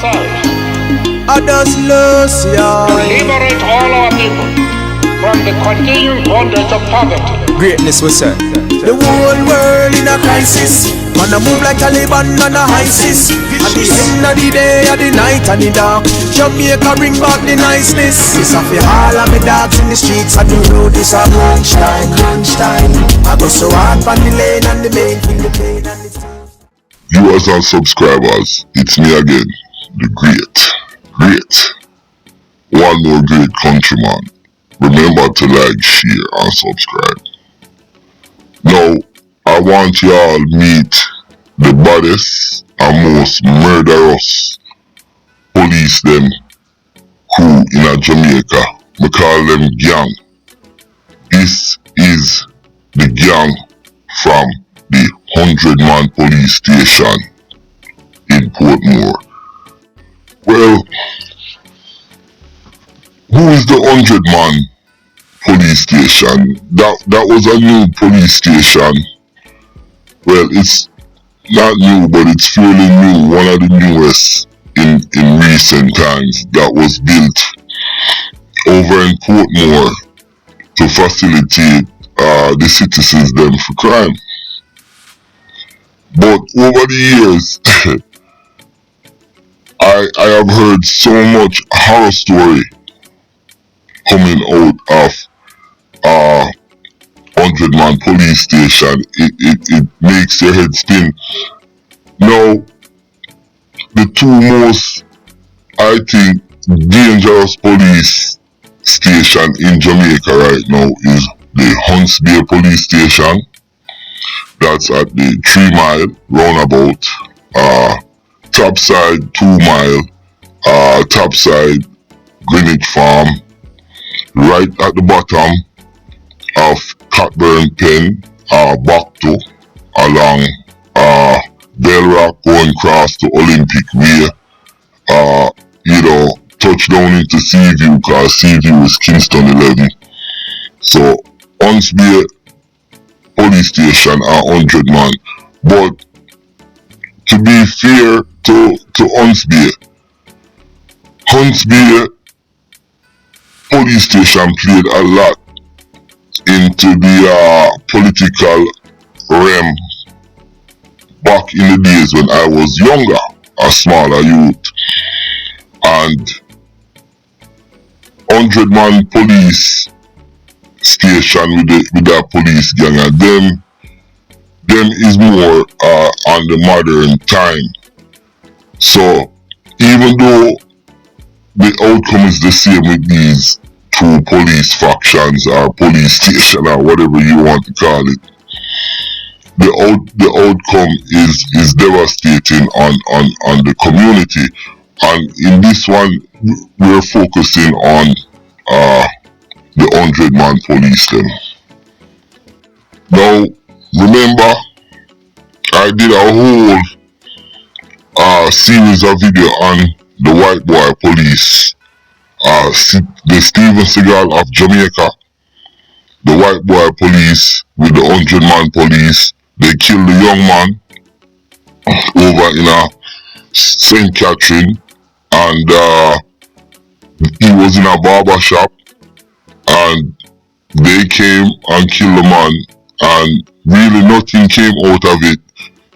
ourselves. Others lose, yeah. To liberate all our people from the continuing bondage of poverty. Greatness was said. The whole world in a crisis. Man a move like Taliban and a ISIS. At the end of the day, at the night and the dark, Jamaica bring back the niceness. It's a for all of me dogs in the streets. And the road is a crunch time, crunch time. I go so hard on the lane and the main, feel the pain and the pain. Viewers and subscribers, it's me again, the great. One more great countryman. Remember to like, share and subscribe. Now, I want y'all meet the baddest and most murderous police them who in a Jamaica. We call them gang. This is the gang from the 100-man police station in Portmore. Well, who is the 100-man police station? That was a new police station. Well, it's not new, but it's fairly new. One of the newest in recent times that was built over in Portmore to facilitate the citizens them for crime. But over the years, I have heard so much horror story coming out of 100-man police station. It makes your head spin. Now, the two most, I think, dangerous police station in Jamaica right now is the Hunts Bay police station. That's at the 3 mile roundabout, topside 2 mile, topside Greenwich Farm, right at the bottom of Cockburn Pen, back to along Bell Rock going across to Olympic Way, touchdown into Seaview because Seaview is Kingston 11. So Hunts Bay police station are 100-man. But to be fair to Hunts Bay police station played a lot into the political realm back in the days when I was younger, a smaller youth. And 100-man police station with that police gang, and them is more on the modern time. So even though the outcome is the same with these two police factions or police station or whatever you want to call it, the outcome is devastating on the community. And in this one, we're focusing on the 100-man police them. Now, remember, I did a whole series of video on the white boy police, the Steven Seagal of Jamaica, the white boy police with the 100-man police. They killed the young man over in St. Catherine, and he was in a barber shop, and they came and killed the man, and really nothing came out of it.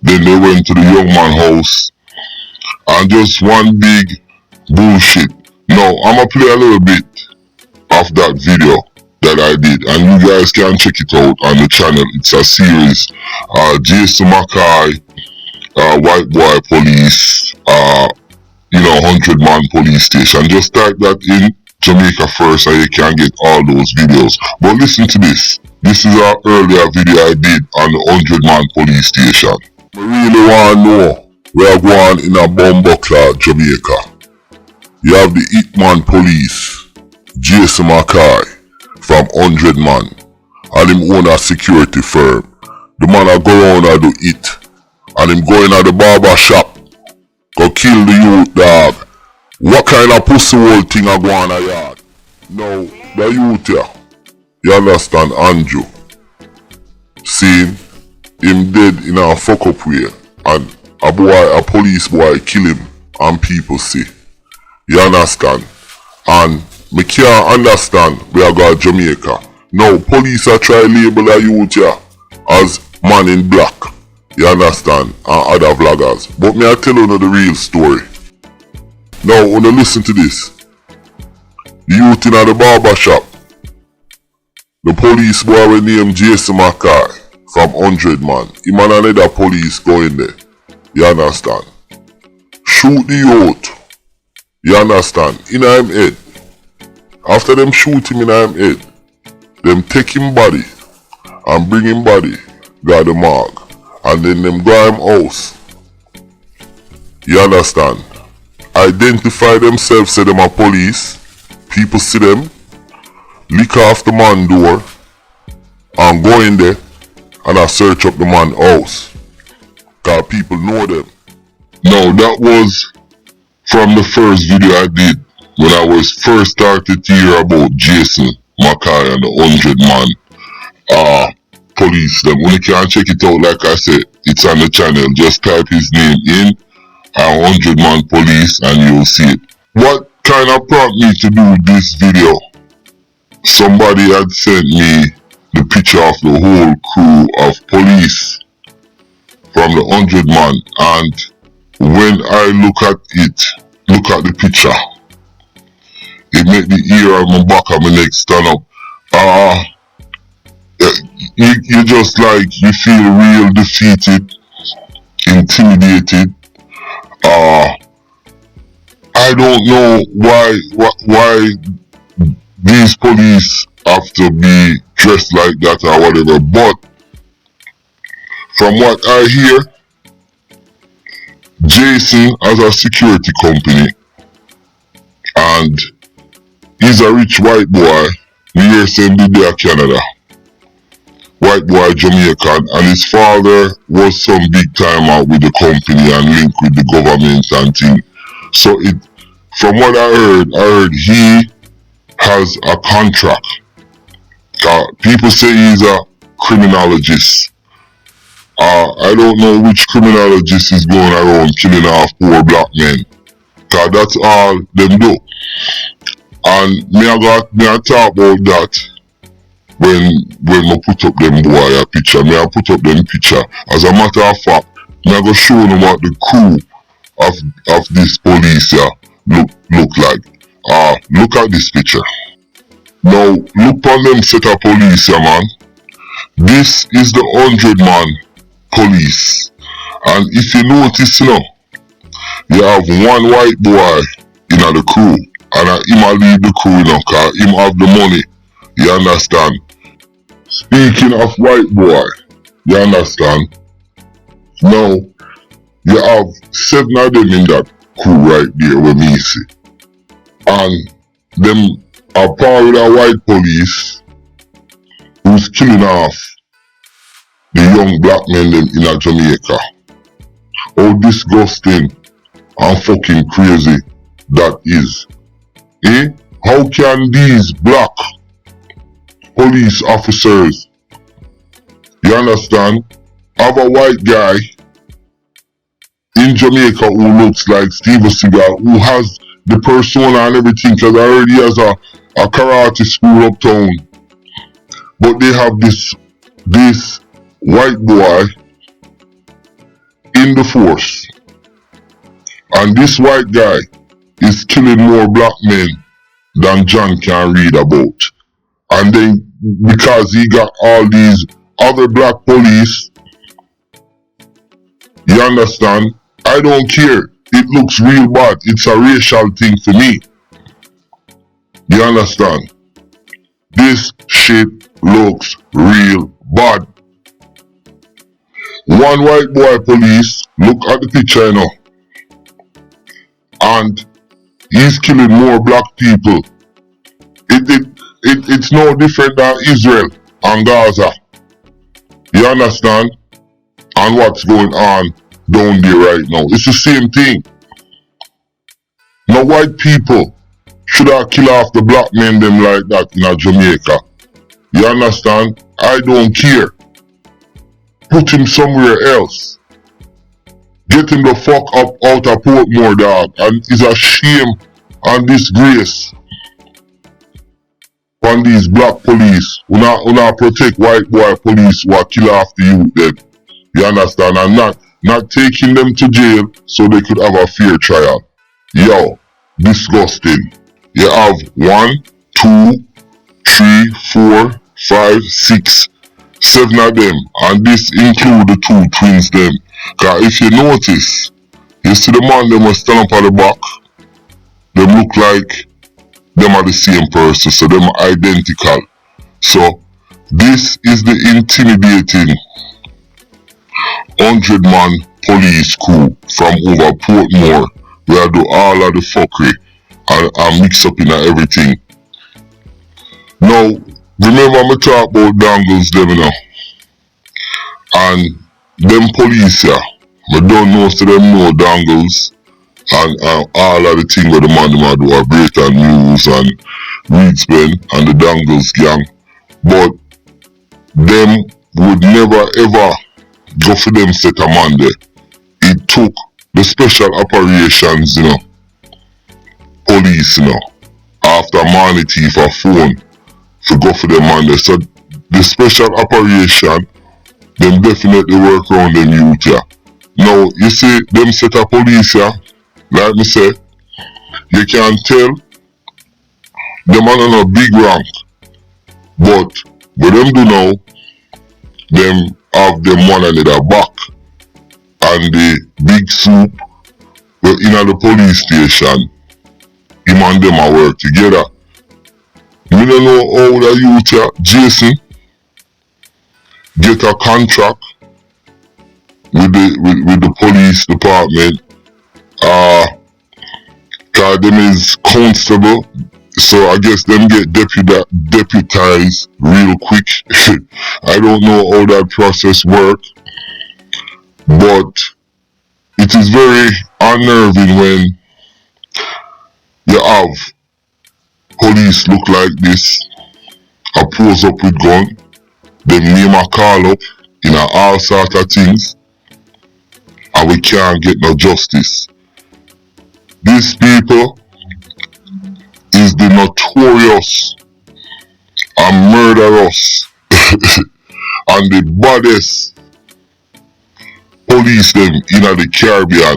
Then they went to the young man's house, and just one big bullshit. Now, I'm gonna play a little bit of that video that I did, and you guys can check it out on the channel. It's a series. Jason McCoy, white boy police, 100-man police station. Just type that in Jamaica first and you can get all those videos. But listen to this. This is an earlier video I did on the 100-man police station. I really want to know where I go on in a Bumbleclad, Jamaica. You have the Hitman police, Jason McCoy from 100-man, and him own a security firm. The man a go around and do it, and him go in at the barber shop, go kill the youth dog. What kind of pussy hole thing a go on a yard? Now, the youth here, you understand Andrew, seeing him dead in a fuck up way, and a police boy kill him and people see. You understand? And me can't understand we are going to Jamaica. Now police are trying to label a youth here as man in black. You understand? And other vloggers. But me I tell you the real story. Now when you listen to this. The youth in the barber shop. The police boy we named Jason Mackay from 100 man. Him and another police go in there. You understand? Shoot the youth. You understand? In him head. After them shoot him in him head, them take him body and bring him body, got the morgue, and then them go him house. You understand? Identify themselves, say them are police. People see them, lick off the man door, and go in there and I search up the man house. Cause people know them. Now that was from the first video I did when I was first started to hear about Jason Mackay and the 100 man police. Them when you can check it out, like I said, it's on the channel. Just type his name in 100 man police and you'll see it. What kind of prompted me to do this video? Somebody had sent me the picture of the whole crew of police from the 100 man, and when I look at it, look at the picture, it made the ear on my back and my neck stand up. You just like, you feel real defeated, intimidated. I don't know why these police have to be dressed like that or whatever, but from what I hear, Jason has a security company and he's a rich white boy. We hear saying in Canada. White boy Jamaican, and his father was some big time out with the company and linked with the government and thing. So from what I heard he has a contract. People say he's a criminologist. I don't know which criminologist is going around killing off poor black men. Cause that's all them do. And me I talk about that when I put up them boy a picture. Me I put up them picture. As a matter of fact, me I go show them what the crew of this police here look like. Look at this picture. Now look on them set of police here, man. This is the 100 man police. And if you notice, you know, you have one white boy in the crew. And him a lead the crew, you know, cause him have the money. You understand? Speaking of white boy, you understand? Now, you have 7 of them in that crew right there with me see. And them are part of the white police who's killing off the young black men them in Jamaica. How disgusting and fucking crazy that is. How can these black police officers, you understand, have a white guy in Jamaica who looks like Steven Seagal, who has the persona and everything, because already has a karate school uptown, but they have this white boy in the force, and this white guy is killing more black men than John can read about. And then because he got all these other black police, you understand, I don't care. It looks real bad. It's a racial thing for me. You understand? This shit looks real bad. One white boy police, look at the picture, you know, and he's killing more black people. It's no different than Israel and Gaza. You understand? And what's going on down there right now. It's the same thing. No white people should have killed off the black men them like that in Jamaica. You understand? I don't care. Put him somewhere else. Get him the fuck up out of Portmore, dog. And it's a shame and disgrace on these black police who not protect white boy police who are kill off the youth then. You understand? And not taking them to jail so they could have a fair trial. Yo, disgusting. You have 1, 2, 3, 4, 5, 6, 7 of them, and this include the 2 twins them. Cause if you notice, you see the man them will stand up at the back, them look like them are the same person, so them are identical. So this is the intimidating 100-man police crew from over Portmore, where I do all of the fuckery and mix up in everything. Now, remember me talk about dangles them, you know, and them police here, I don't know so them know dangles and all of the thing where the man them do are Breton News and Reedspen and the dangles gang, but them would never ever go for them set a man there. It took the special operations, you know, police, you know, after money thief a phone to go for them man there. So the special operation, them definitely work around them youth here. Now, you see, them set of police here, like me say, you can tell them are on a big rank. But what them do now, them have them one another back. And the big soup, well, in the police station, him and them are work together. You don't know how the youth here, Jason, get a contract with the police department. Cause them is constable, so I guess them get deputized real quick. I don't know how that process works, but it is very unnerving when you have police look like this, a pose up with gun, them name a call up in all sort of things, and we can't get no justice. These people is the notorious and murderous and the baddest police them in the Caribbean,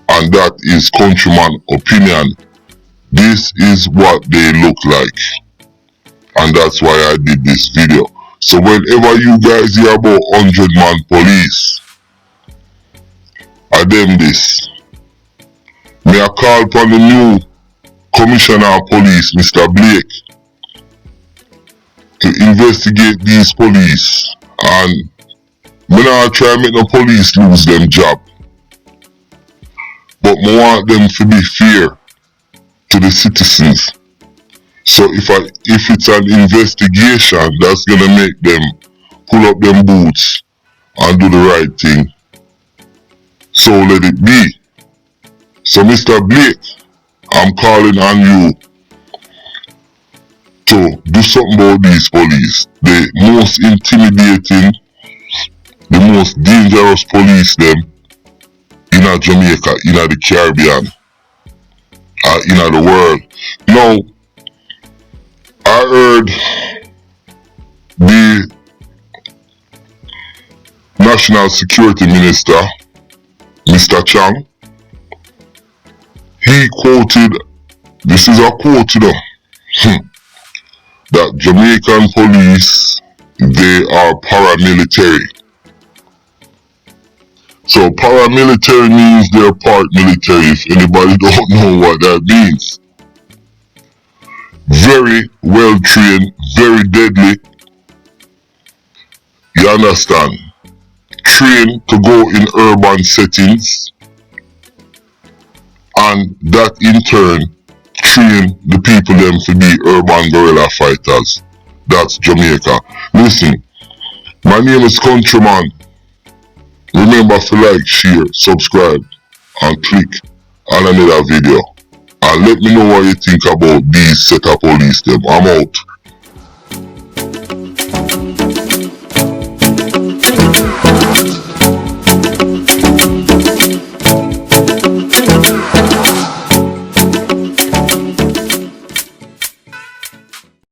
and that is Countryman opinion. This is what they look like, and that's why I did this video. So whenever you guys hear about 100-man police, I them this. May I call upon the new Commissioner of Police, Mr. Blake, to investigate these police, and me not try to make the police lose them job, but me want them to be fair to the citizens. So if it's an investigation that's gonna make them pull up them boots and do the right thing, so let it be. So Mr. Blake, I'm calling on you to do something about these police. The most intimidating, the most dangerous police them in Jamaica, in the Caribbean, in the world. Now, I heard the National Security Minister, Mr. Chang, he quoted, this is a quote, you know, that Jamaican police, they are paramilitary. So paramilitary means they're part military, if anybody don't know what that means. Very well trained, very deadly. You understand? Trained to go in urban settings, and that in turn train the people them to be urban guerrilla fighters. That's Jamaica. Listen, my name is Countryman. Remember to like, share, subscribe, and click on another video. And let me know what you think about these set of police them. I'm out.